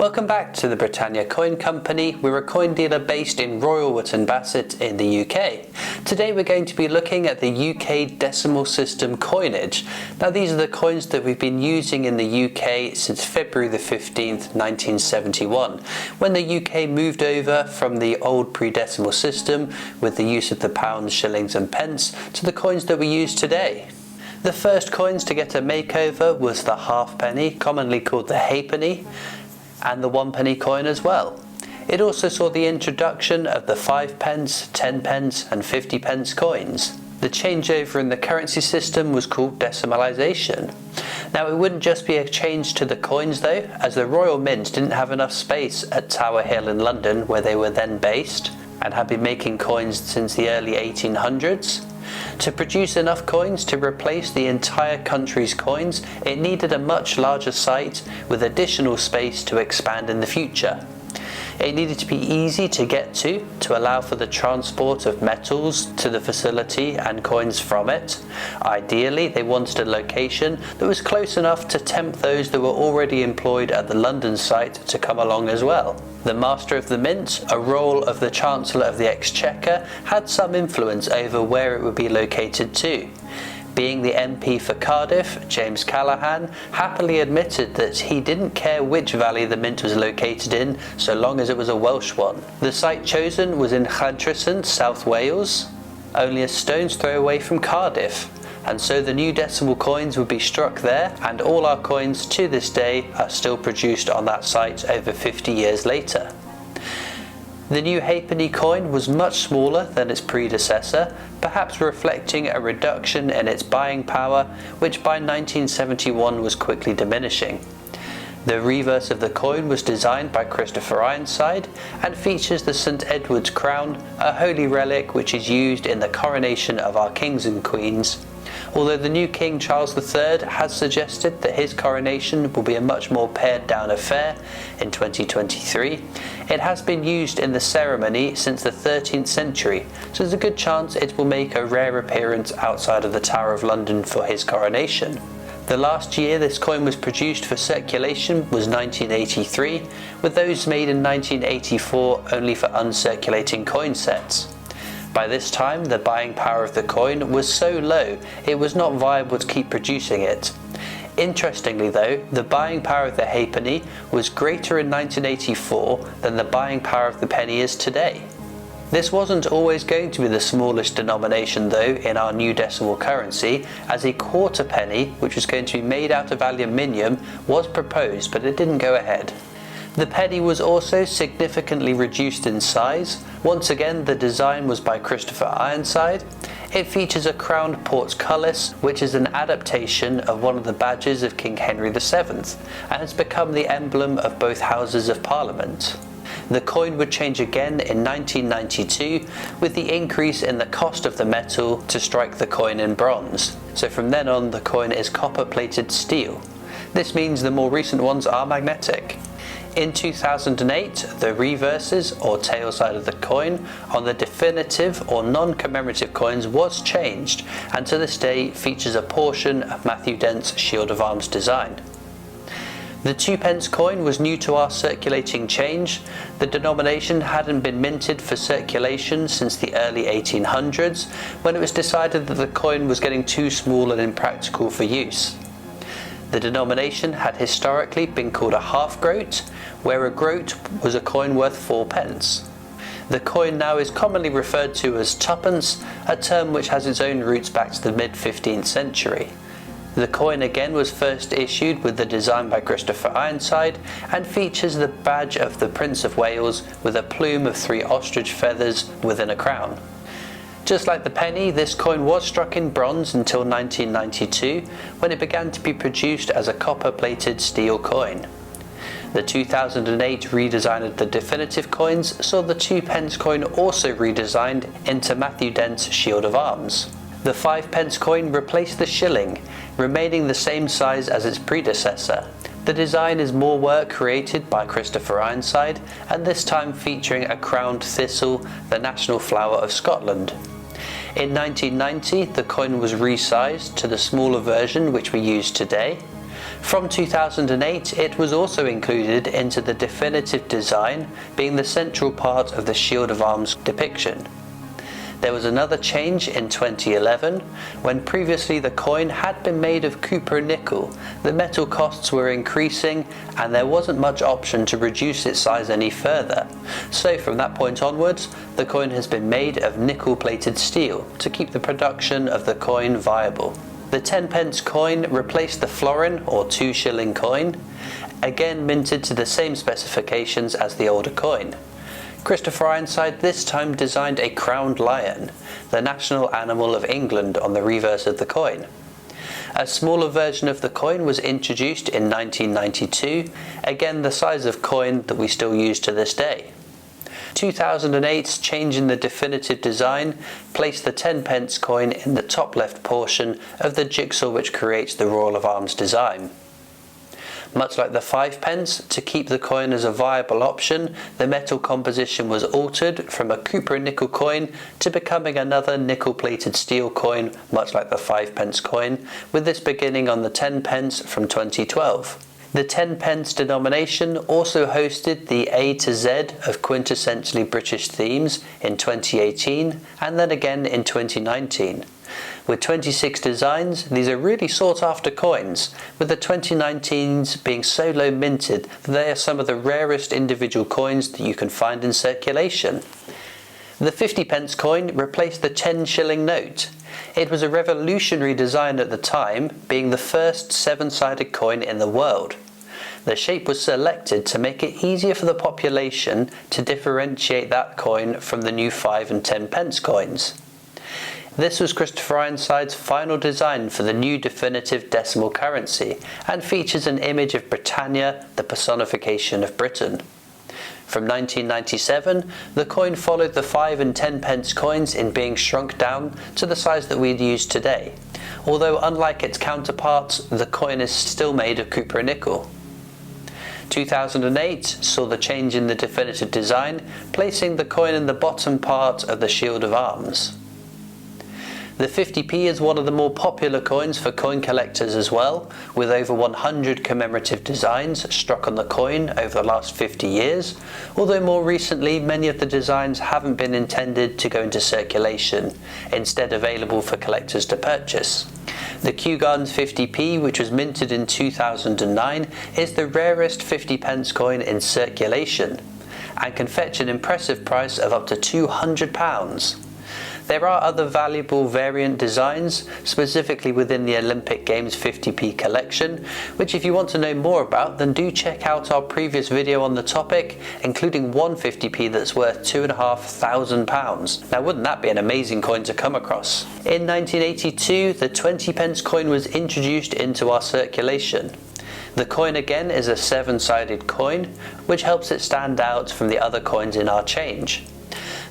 Welcome back to the Britannia Coin Company. We're a coin dealer based in Royal Wootton Bassett in the UK. Today we're going to be looking at the UK decimal system coinage. Now these are the coins that we've been using in the UK since February the 15th, 1971, when the UK moved over from the old pre-decimal system with the use of the pounds, shillings and pence to the coins that we use today. The first coins to get a makeover was the halfpenny, commonly called the halfpenny, and the 1 penny coin as well. It also saw the introduction of the 5 pence, 10 pence and 50 pence coins. The changeover in the currency system was called decimalisation. Now it wouldn't just be a change to the coins though, as the Royal Mint didn't have enough space at Tower Hill in London where they were then based and had been making coins since the early 1800s. To produce enough coins to replace the entire country's coins, it needed a much larger site with additional space to expand in the future. It needed to be easy to get to allow for the transport of metals to the facility and coins from it. Ideally, they wanted a location that was close enough to tempt those that were already employed at the London site to come along as well. The Master of the Mint, a role of the Chancellor of the Exchequer, had some influence over where it would be located to. Being the MP for Cardiff, James Callaghan happily admitted that he didn't care which valley the mint was located in, so long as it was a Welsh one. The site chosen was in Llantrisant, South Wales, only a stone's throw away from Cardiff, and so the new decimal coins would be struck there, and all our coins to this day are still produced on that site over 50 years later. The new halfpenny coin was much smaller than its predecessor, perhaps reflecting a reduction in its buying power, which by 1971 was quickly diminishing. The reverse of the coin was designed by Christopher Ironside and features the St Edward's crown, a holy relic which is used in the coronation of our kings and queens. Although the new King Charles III has suggested that his coronation will be a much more pared down affair in 2023, it has been used in the ceremony since the 13th century, so there's a good chance it will make a rare appearance outside of the Tower of London for his coronation. The last year this coin was produced for circulation was 1983, with those made in 1984 only for uncirculating coin sets. By this time, the buying power of the coin was so low it was not viable to keep producing it. Interestingly though, the buying power of the halfpenny was greater in 1984 than the buying power of the penny is today. This wasn't always going to be the smallest denomination though in our new decimal currency, as a quarter penny, which was going to be made out of aluminium, was proposed, but it didn't go ahead. The penny was also significantly reduced in size. Once again, the design was by Christopher Ironside. It features a crowned portcullis, which is an adaptation of one of the badges of King Henry VII, and has become the emblem of both Houses of Parliament. The coin would change again in 1992 with the increase in the cost of the metal to strike the coin in bronze. So from then on, the coin is copper-plated steel. This means the more recent ones are magnetic. In 2008, the reverses or tail side of the coin on the definitive or non-commemorative coins was changed, and to this day features a portion of Matthew Dent's shield of arms design. The 2 pence coin was new to our circulating change. The denomination hadn't been minted for circulation since the early 1800s, when it was decided that the coin was getting too small and impractical for use. The denomination had historically been called a half-groat, where a groat was a coin worth 4 pence. The coin now is commonly referred to as tuppence, a term which has its own roots back to the mid-15th century. The coin again was first issued with the design by Christopher Ironside and features the badge of the Prince of Wales with a plume of 3 ostrich feathers within a crown. Just like the penny, this coin was struck in bronze until 1992, when it began to be produced as a copper-plated steel coin. The 2008 redesign of the definitive coins saw the 2 pence coin also redesigned into Matthew Dent's shield of arms. The 5 pence coin replaced the shilling, remaining the same size as its predecessor. The design is more work created by Christopher Ironside, and this time featuring a crowned thistle, the national flower of Scotland. In 1990, the coin was resized to the smaller version which we use today. From 2008, it was also included into the definitive design, being the central part of the shield of arms depiction. There was another change in 2011, when previously the coin had been made of copper and nickel. The metal costs were increasing and there wasn't much option to reduce its size any further. So from that point onwards, the coin has been made of nickel-plated steel to keep the production of the coin viable. The 10 pence coin replaced the florin or 2 shilling coin, again minted to the same specifications as the older coin. Christopher Ironside this time designed a crowned lion, the national animal of England, on the reverse of the coin. A smaller version of the coin was introduced in 1992, again the size of coin that we still use to this day. 2008's change in the definitive design placed the 10 pence coin in the top left portion of the jigsaw which creates the Royal of Arms design. Much like the 5 pence, to keep the coin as a viable option, the metal composition was altered from a copper and nickel coin to becoming another nickel-plated steel coin, much like the 5 pence coin, with this beginning on the 10 pence from 2012. The 10 pence denomination also hosted the A to Z of quintessentially British themes in 2018 and then again in 2019. With 26 designs, these are really sought after coins, with the 2019s being so low minted that they are some of the rarest individual coins that you can find in circulation. The 50 pence coin replaced the 10 shilling note. It was a revolutionary design at the time, being the first 7-sided coin in the world. The shape was selected to make it easier for the population to differentiate that coin from the new 5 and 10 pence coins. This was Christopher Ironside's final design for the new definitive decimal currency and features an image of Britannia, the personification of Britain. From 1997, the coin followed the 5 and 10 pence coins in being shrunk down to the size that we'd use today, although unlike its counterparts, the coin is still made of copper and nickel. 2008 saw the change in the definitive design, placing the coin in the bottom part of the shield of arms. The 50p is one of the more popular coins for coin collectors as well, with over 100 commemorative designs struck on the coin over the last 50 years, although more recently many of the designs haven't been intended to go into circulation, instead available for collectors to purchase. The Kew Gardens 50p, which was minted in 2009, is the rarest 50 pence coin in circulation, and can fetch an impressive price of up to £200. There are other valuable variant designs, specifically within the Olympic Games 50p collection, which if you want to know more about, then do check out our previous video on the topic, including one 50p that's worth £2,500. Now wouldn't that be an amazing coin to come across? In 1982, the 20 pence coin was introduced into our circulation. The coin again is a 7-sided coin, which helps it stand out from the other coins in our change.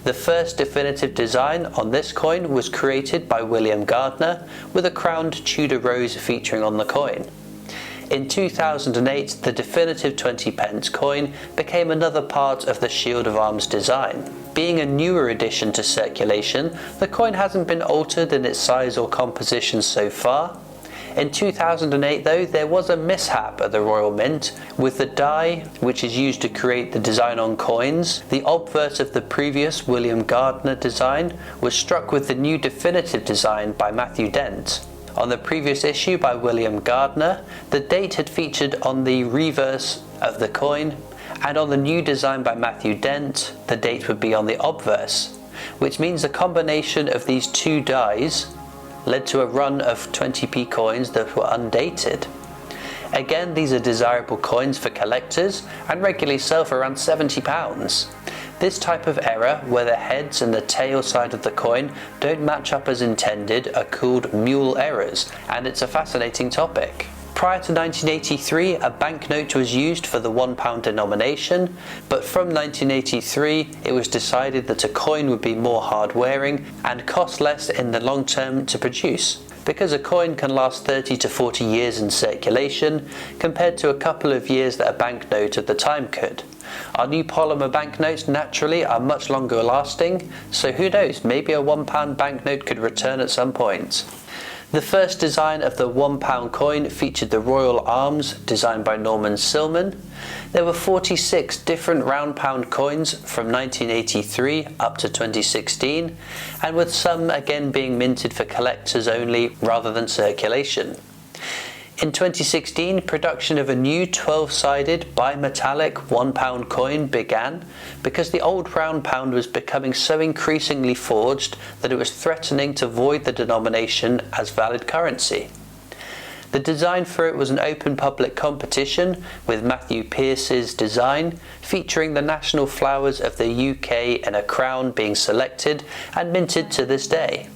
The first definitive design on this coin was created by William Gardner, with a crowned Tudor rose featuring on the coin. In 2008, the definitive 20 pence coin became another part of the shield of arms design. Being a newer addition to circulation, the coin hasn't been altered in its size or composition so far. In 2008 though, there was a mishap at the Royal Mint, with the die, which is used to create the design on coins. The obverse of the previous William Gardner design was struck with the new definitive design by Matthew Dent. On the previous issue by William Gardner, the date had featured on the reverse of the coin, and on the new design by Matthew Dent, the date would be on the obverse, which means the combination of these two dies led to a run of 20p coins that were undated. Again, these are desirable coins for collectors and regularly sell for around £70. This type of error, where the heads and the tail side of the coin don't match up as intended, are called mule errors, and it's a fascinating topic. Prior to 1983, a banknote was used for the £1 denomination, but from 1983 it was decided that a coin would be more hard-wearing and cost less in the long term to produce, because a coin can last 30 to 40 years in circulation, compared to a couple of years that a banknote at the time could. Our new polymer banknotes naturally are much longer lasting, so who knows, maybe a £1 banknote could return at some point. The first design of the £1 coin featured the royal arms, designed by Norman Silman. There were 46 different round pound coins from 1983 up to 2016, and with some again being minted for collectors only rather than circulation. In 2016, production of a new 12-sided bimetallic £1 coin began because the old round pound was becoming so increasingly forged that it was threatening to void the denomination as valid currency. The design for it was an open public competition, with Matthew Pearce's design featuring the national flowers of the UK in a crown being selected and minted to this day.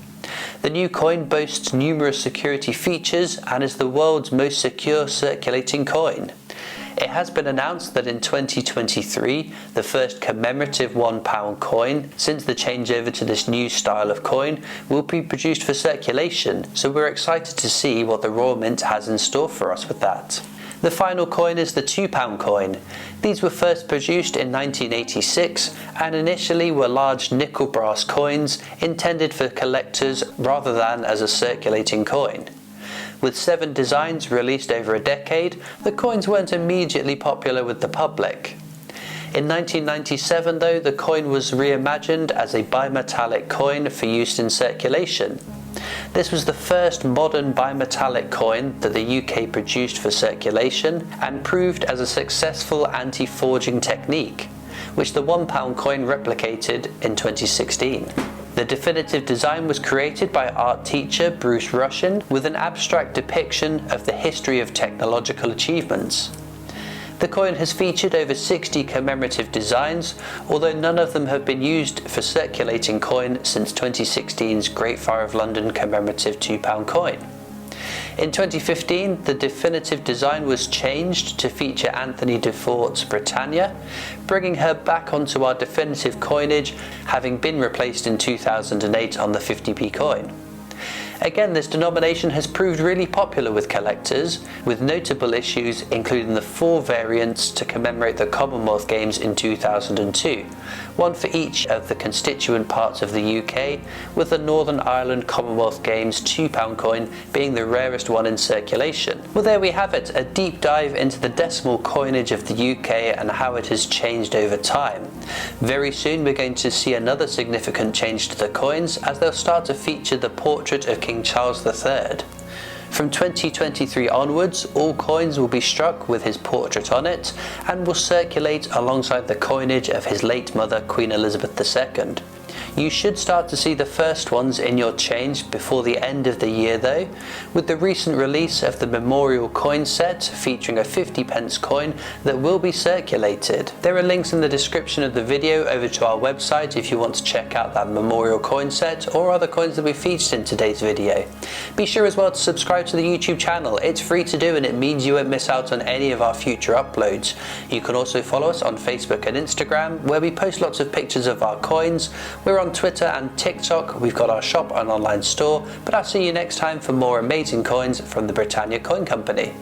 The new coin boasts numerous security features and is the world's most secure circulating coin. It has been announced that in 2023, the first commemorative £1 coin since the changeover to this new style of coin will be produced for circulation, so we're excited to see what the Royal Mint has in store for us with that. The final coin is the £2 coin. These were first produced in 1986 and initially were large nickel brass coins intended for collectors rather than as a circulating coin. With 7 designs released over a decade, the coins weren't immediately popular with the public. In 1997 though, the coin was reimagined as a bimetallic coin for use in circulation. This was the first modern bimetallic coin that the UK produced for circulation and proved as a successful anti-forging technique, which the £1 coin replicated in 2016. The definitive design was created by art teacher Bruce Rushin with an abstract depiction of the history of technological achievements. The coin has featured over 60 commemorative designs, although none of them have been used for circulating coin since 2016's Great Fire of London commemorative £2 coin. In 2015, the definitive design was changed to feature Anthony Defort's Britannia, bringing her back onto our definitive coinage, having been replaced in 2008 on the 50p coin. Again, this denomination has proved really popular with collectors, with notable issues including the 4 variants to commemorate the Commonwealth Games in 2002, one for each of the constituent parts of the UK, with the Northern Ireland Commonwealth Games £2 coin being the rarest one in circulation. Well, there we have it, a deep dive into the decimal coinage of the UK and how it has changed over time. Very soon we're going to see another significant change to the coins as they'll start to feature the portrait of King Charles III. From 2023 onwards, all coins will be struck with his portrait on it and will circulate alongside the coinage of his late mother, Queen Elizabeth II. You should start to see the first ones in your change before the end of the year though, with the recent release of the memorial coin set featuring a 50 pence coin that will be circulated. There are links in the description of the video over to our website if you want to check out that memorial coin set or other coins that we featured in today's video. Be sure as well to subscribe to the YouTube channel. It's free to do and it means you won't miss out on any of our future uploads. You can also follow us on Facebook and Instagram where we post lots of pictures of our coins. We're on Twitter and TikTok, we've got our shop and online store, but I'll see you next time for more amazing coins from the Britannia Coin Company.